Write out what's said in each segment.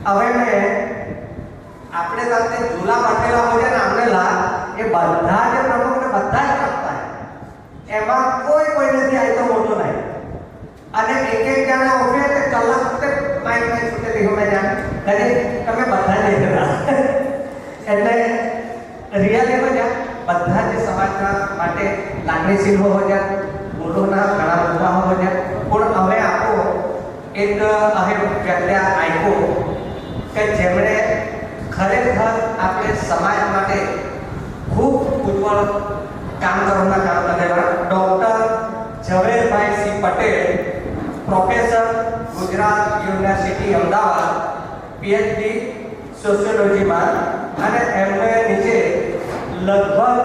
હવે આપણે સાથે ઝૂલા બાંધેલા હોય ને આંગળેલા એ બધા જ પ્રમુખને બધા જ કરતા એમાં કોઈ નથી આવી તો મોટો નહીં અને એક જણા ઉભે તે કલાક તે માઇક છૂટે દીધો મેં જાણ કદી તમે બધા જ હતા એટલે રિયાલીમાં જ્યાં બધા જ સમાજના માટે લાગણીશીલ હોવા જાય બોલોના ઘણા બધા હોવા જાય પણ હવે આપો એક વ્યક્તિ આપ્યો કે જેમણે ખરેખર આપણે સમાજ માટે ખૂબ ઉજ્જવળ કામ કરવાના કામ કરેલા doctor Zaverbhai Singh Patel, professor, Gujarat university Ahmedabad, PhD સોશિયોલોજીમાં અને એમને નીચે લગભગ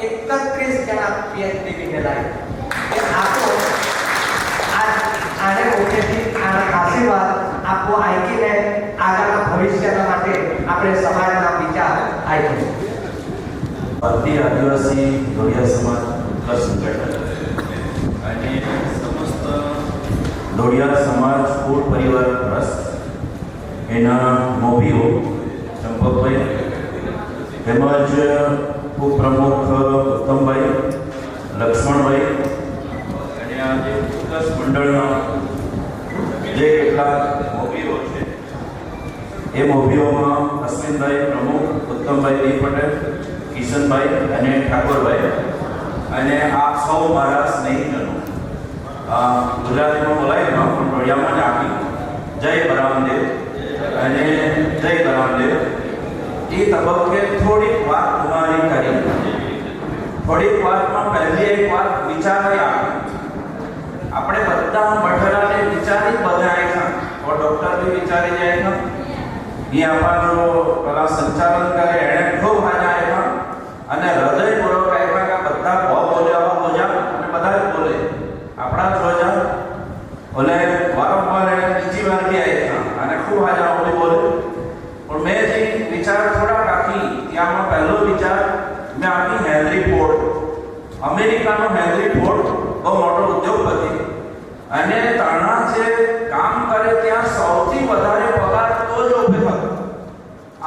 31 જણા પીએચડી લીધેલા એ આપો આને મુખ્યથી આના આશીર્વાદ આપો આઈકીને આગળના ભવિષ્યના માટે આપણે સમાજના વિચાર આપ્યો. ભારતીય આદિવાસી દોડિયા સમાજ ઉત્કર્ષ સંગઠન અને સમસ્ત દોડિયા સમાજ કુળ પરિવાર ટ્રસ્ટ એના મોભીઓ ચંપકભાઈ તેમજ ઉપપ્રમુખ ઉત્તમભાઈ, લક્ષ્મણભાઈ અને આ જે ઉત્કર્ષ મંડળના જે કેટલાક મોભીઓ છે એ મોભીઓમાં અશ્વિનભાઈ પ્રમુખ, ઉત્તમભાઈ ડી પટેલ, કિશનભાઈ અને ઠાકોરભાઈ અને આપ સૌ મારા સ્નેહીજનો ગુજરાતીમાં બોલાય પણ ડોડિયામાં જ આપી જય બરામદેવ અને જય બરામદેવ. એ તબક્કે થોડીક વાત તમારી કરી, થોડીક વાતમાં પહેલી એક વાત વિચારી આપી. આપણે બધા બેઠેલાને વિચારી બધા આવ્યા और डॉक्टर भी विचारी जाएगा ये अपन जो कला संचालन करे एने खूब मजा आएगा અને હૃદયપૂર્વક આવ્યા કે બધા બહુ બોલ્યા અને બધા જ બોલે આપણા જોજા ઓલે વારંવાર બીજી વાર બી આવ્યા અને ખૂબ હાજર ઓલી બોલે પણ મેં જે વિચાર થોડા રાખી ત્યાંમાં પહેલો વિચાર મેં આપી હેનરી ફોર્ડ. અમેરિકાનો હેનરી ફોર્ડ બહુ મોટો ઉદ્યોગપતિ અને તાણા જે કામ કરે ત્યાં સૌથી વધારે પગાર તો જ ઉભે થતો.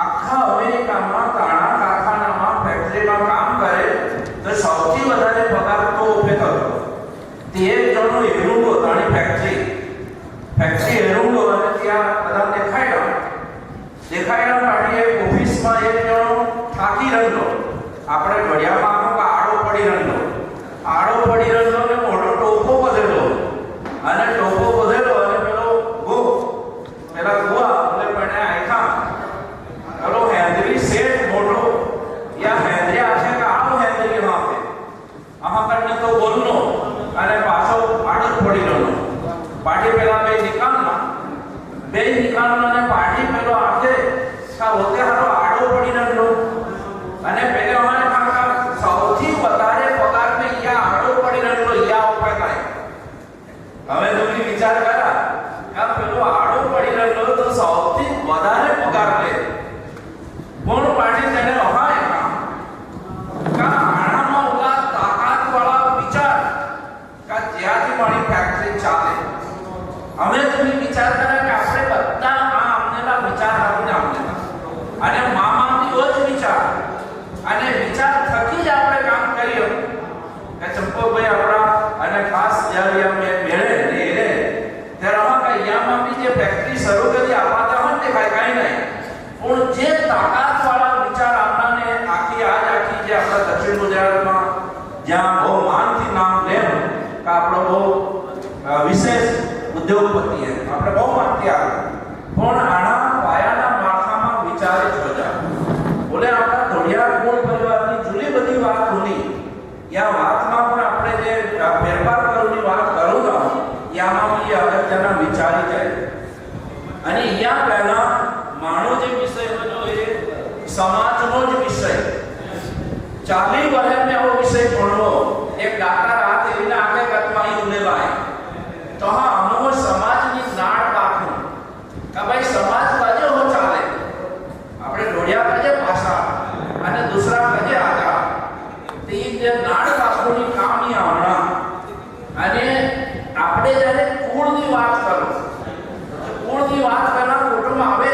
આખા અમેરિકામાં તાણા કારખાનામાં ફેક્ટરીમાં કામ કરે તો સૌથી વધારે પગાર તો ઉભે થતો. તે એક જણો એરુંગો તાણી ફેક્ટરી એરુંગો અને ત્યાં બધા દેખાડ્યા પાડી એક ઓફિસમાં એક જણો થાકી રહ્યો. આપણે ઘડિયાળમાં આડો પડી રહ્યો ને મોટો ટોપો બધેલો અને ટોપો બધેલો અને પેલા ગોવા એટલે પણ આખા પેલો હેન્દ્રી શેઠ મોટો યા હેન્દ્રી આશે કે આવો હેન્દ્રી વાપે આમાં કરીને તો બોલનો અને પાછો આડો પડી રહ્યો. પાટી પેલા બે નિકાલના ને પાટી પેલો આખે કા હોતે હારો આડો પડી રહ્યો અને પેલે અમારે કાકા સૌથી વધારે પગાર મે યા આડો પડી રહ્યો યા ઉપર થાય. હવે તમે વિચાર કરા કે પેલો આડો પડી રહ્યો તો સૌથી વધારે પગાર લે કોણ પાટી તેને હોય કા આણામાં ઉલા તાકાત વાળા વિચાર કા જ્યાંથી મારી ફેક્ટરી ચાલે. અમે તમે વિચાર કરા કે આપણે બધા આ અમનેલા વિચાર આપીને અને મામાથી જ વિચાર અને વિચાર થકી જ આપણે કામ કર્યું કે ચંપકભાઈ આપણા અને ખાસ જ્યારે અમે મેળે ને ત્યારે અમારા કૈયામાં બી જે ફેક્ટરી શરૂ કરી આપાતા હોય તે કાંઈ નહીં પણ જે તાકાત વાળા વિચાર આપણાને આખી જે આપણા દક્ષિણ ગુજરાતમાં જ્યાં બહુ માનથી નામ લેમ કે આપણો બહુ વિશેષ ઉદ્યોગપતિ આપણે બહુ માનથી આવે પણ આના પાયાના માળખામાં વિચારે જોજા બોલે આપણા ધોડિયા કુળ પરિવારની જુદી બધી વાત હોની યા વાતમાં પણ આપણે જે ફેરફાર કરવાની વાત કરું ના યામાં એ અગત્યના વિચારી જાય અને યા પહેલા માણો જે વિષય બનો એ સમાજનો જ વિષય 40 વર્ષ મેં આવો વિષય ભણવો એક ડાક્ટર હાથ એવીને આગળ ગતમાં ઉલેવાય તો હા અમો સમાજની નાળ રાખવું કે ભાઈ સમાજ કજે હો ચાલે આપણે ઢોળિયા કજે ભાષા અને દૂસરા કજે આગા તે જે નાળ રાખવાની કામની આવણા અને આપણે જ્યારે કુળની વાત કરો કુળની વાત પહેલા કુટુંબ આવે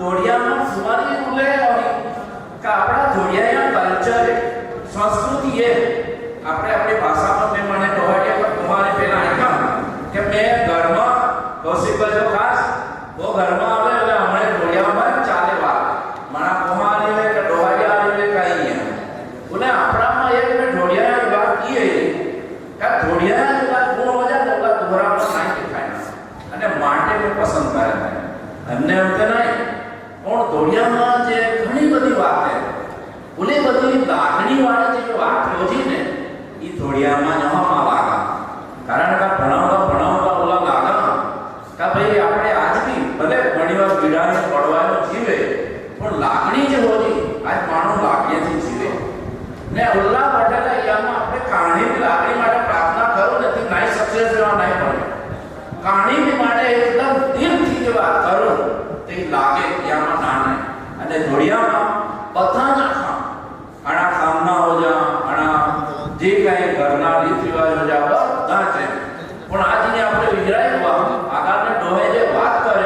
ધોળિયામાં સુવારી ઉલે હોય કે આપણા ધોળિયાના કલ્ચર સંસ્કૃતિ એ આપણે આપણી ભાષામાં મેં મને ડોહાડિયા પર કુમારે પેલા આપ્યા કે મેં ઘરમાં ગોસિપ જો ખાસ वो ઘરમાં આવે એટલે હમણે ધોળિયામાં ચાલે વાત મારા કુમારી લે કે ડોહાડિયા લે કઈ બોલે આપણામાં એક મેં ધોળિયાની વાત કી કે ધોળિયાની વાત કોણ हो जाए तो दोहराમાં નહીં દેખાય અને માટે મેં પસંદ કરે અમને એમ કે નહીં પણ ધોળિયામાં જે ઘણી બધી વાત છે બોલે બધી લાગણી વાળી જે વાત હોજી ને એ ધોળિયામાં નવામાં લાગા કારણ કે ભણાવવા ઓલા લાગા કે ભાઈ આપણે આજ બી ભલે ઘણીવાર વિડાને પડવાનો જીવે પણ લાગણી જે હોજી આજ માણસ લાગણીથી જીવે ને ઉલ્લા પટેલા યામાં આપણે કહાણીની લાગણી માટે પ્રાર્થના કરો નથી નાઈ સક્સેસ જેવા નહીં પડે કહાણી માટે એકદમ દિલથી જે વાત કરો તે લાગે યામાં ના નહીં અને ધોળિયામાં બધા જ આના કામના હો જા આના જે કઈ ઘરના રીત રિવાજ હો જા બધા છે પણ આજને આપણે વિજરાય આગળના ડોહે જે વાત કરે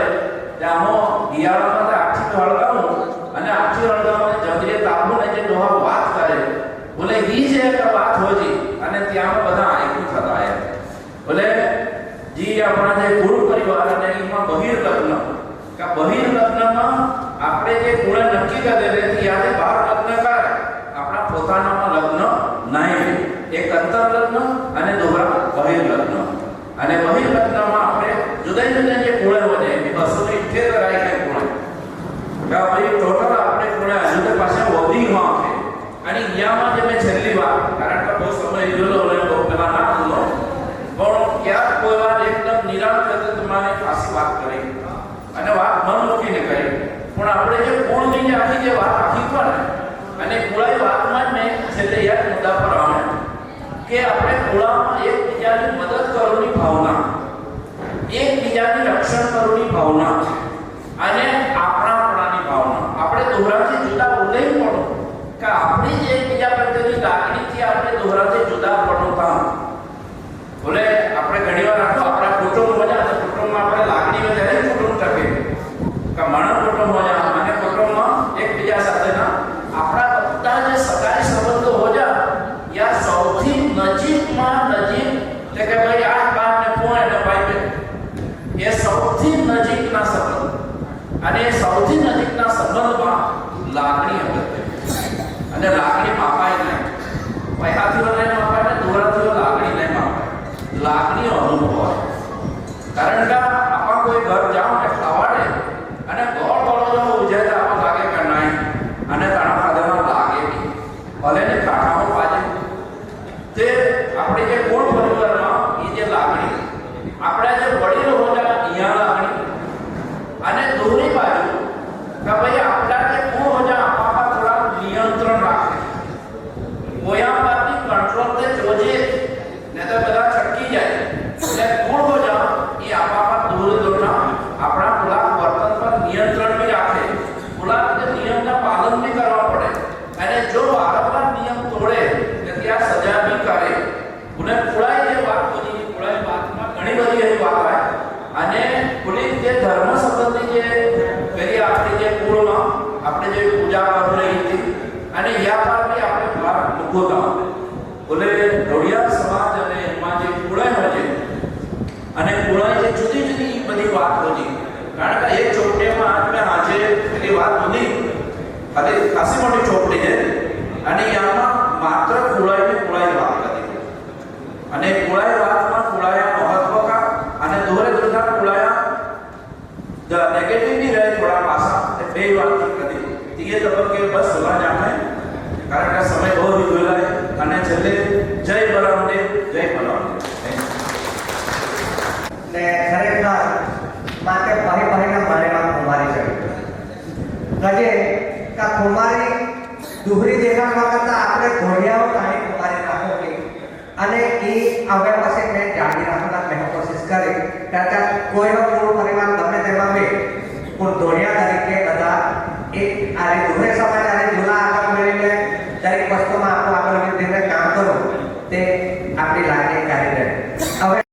ત્યાંમાં હિયાળામાં આખી હળગાવું અને આખી હળગાવને જંગરે તાપું ને જે ડોહા વાત કરે બોલે ઈ જે એક વાત હોજી અને ત્યાં બધા આયકું થતા આયા બોલે જી આપણા જે ગુરુ પરિવાર અને એમાં બહિર્લગ્ન કે બહિર્લગ્નમાં આપણે જે ગુણ નક્કી કરી દે યારે 12 લગ્ન કરે આપણા પોતાનામાં લગ્ન નહીં એક અંતર લગ્ન અને દોહરા બહિર્લગ્ન અને બહિર્લગ્નમાં આપણે જુદા જુદા જે ગુણ હોય એ 278 રાઈ ગુણ કે ભાઈ ટોટલ આપણે ગુણ હજુ તો પાછા વધી માં છે અને યામાં જે મેં છેલ્લી વાત કારણ કે બહુ સમય લીધો અને બહુ પેલા ના લીધો પણ ક્યાંક કોઈ વાર એકદમ નિરાંત રીતે તમારે ખાસી વાત કરી અને વાત મન મૂકીને કરી પણ આપણે જે ગુણની જે આખી જે વાત આખી પર અને કુળાઈ વાતમાં જ મેં છેલ્લે યાદ મુદ્દા પર આવે કે આપણે કુળામાં એકબીજાની મદદ કરવાની ભાવના એકબીજાની રક્ષણ કરવાની ભાવના અને આપણાપણાની ભાવના આપણે દોહરાથી જુદા બોલાઈ પડો કે આપણી જે એકબીજા પ્રત્યેની લાગણીથી આપણે દોહરાથી જુદા પડો કામ બોલે આપણે ઘણીવાર આખો આપણા કુટુંબમાં જાય તો કુટુંબમાં આપણે લાગણી હોય ત્યારે કુટુંબ ટકે કે માણસ કુટુંબમાં જાય અને કુટુંબમાં એકબીજા સાથેના આપણા બધા જે સગાઈ સંબંધો હો જાય યા સૌથી નજીકમાં નજીક એટલે કે ભાઈ આ બાપ ને પોય ને ભાઈ એ સૌથી નજીકના સંબંધ અને સૌથી નજીકના સંબંધમાં લાગણી અગત્ય અને લાગણી માપાય નહીં પૈસાથી નહીં માપાય ને દોરાથી લાગણી નહીં માપાય લાગણી અનુભવાય કારણ કે આપા કોઈ ઘર જાઓ ને ખાવાડે અને ગોળ ગોળો જો ઉજાય તો આપા લાગે કે નહીં અને તાણા ખાધામાં લાગે નહીં ભલે ને કાઠામાં પાજે તે આપણે જે કોણ પરિવારમાં એ જે લાગણી આપણા જે વડીલો હોય અહીંયા લાગણી અને દોરી બાજુ કે ભાઈ આપણા જે કોણ હોય આપા થોડા નિયંત્રણ રાખે કોયા પાર્ટી કંટ્રોલ તે જોજે ને તો બધા છટકી જાય એટલે કોણ હોય એ આપા દોરી દોરના આપણા પૂરા વર્તન પર નિયંત્રણ બી રાખે પૂરા જે નિયમના પાલન બી કરવા પડે અને જો વારંવાર નિયમ તોડે તો ત્યાં સજા બી કરે અને પૂરાઈ જે વાત બોલી પૂરાઈ વાતમાં ઘણી બધી એવી વાત આવે અને પૂરી જે ધર્મ સંબંધી જે પેલી આપણી જે કુળમાં આપણે જે પૂજા કરી રહી હતી અને યા પર બી આપણે ભાર મૂકતા બોલે ધોળિયા સમાજ અને એમાં જે કુળાઈ હોય અને કુળાઈ જે જુદી જુદી બધી વાત હોય કારણ કે એક ચોપડીમાં આપણે આજે પેલી વાત બોલી અરે ખાસી મોટી ચોપડી છે અને યામાં માત્ર કુળાઈ વાત કરી અને કુળાઈ વાતમાં કુળાયા મહત્વ કા અને દોરે દોરના કુળાયા નેગેટિવ ની રહે થોડા પાસા એ બે વાત કરી તે તબક્કે બસ સમજ આપણે કારણ કે સમય બહુ વિગોલાય અને છેલ્લે જય બરામદેવ જય બરામદેવ ને ખરેખર માટે ભાઈ ભાઈના મારેમાં કુમારી છે કજે કા કુમારી દુહરી દેખાડવા કરતા આપણે ઘોડિયાઓ કાણી કુમારી રાખો કે અને એ હવે પછી મેં જાણી રાખવાના મેં કોશિશ કરી કારણ કે કોઈનો પૂરો પરિવાર ગમે તેમાં બે પણ ધોળિયા તરીકે બધા એક આરે દુહરે સમાજ આરે જૂના આગળ મેળવીને દરેક વસ્તુમાં આપણું આગળ ધીરે કામ કરો તે આપણી લાગણી કરી દે હવે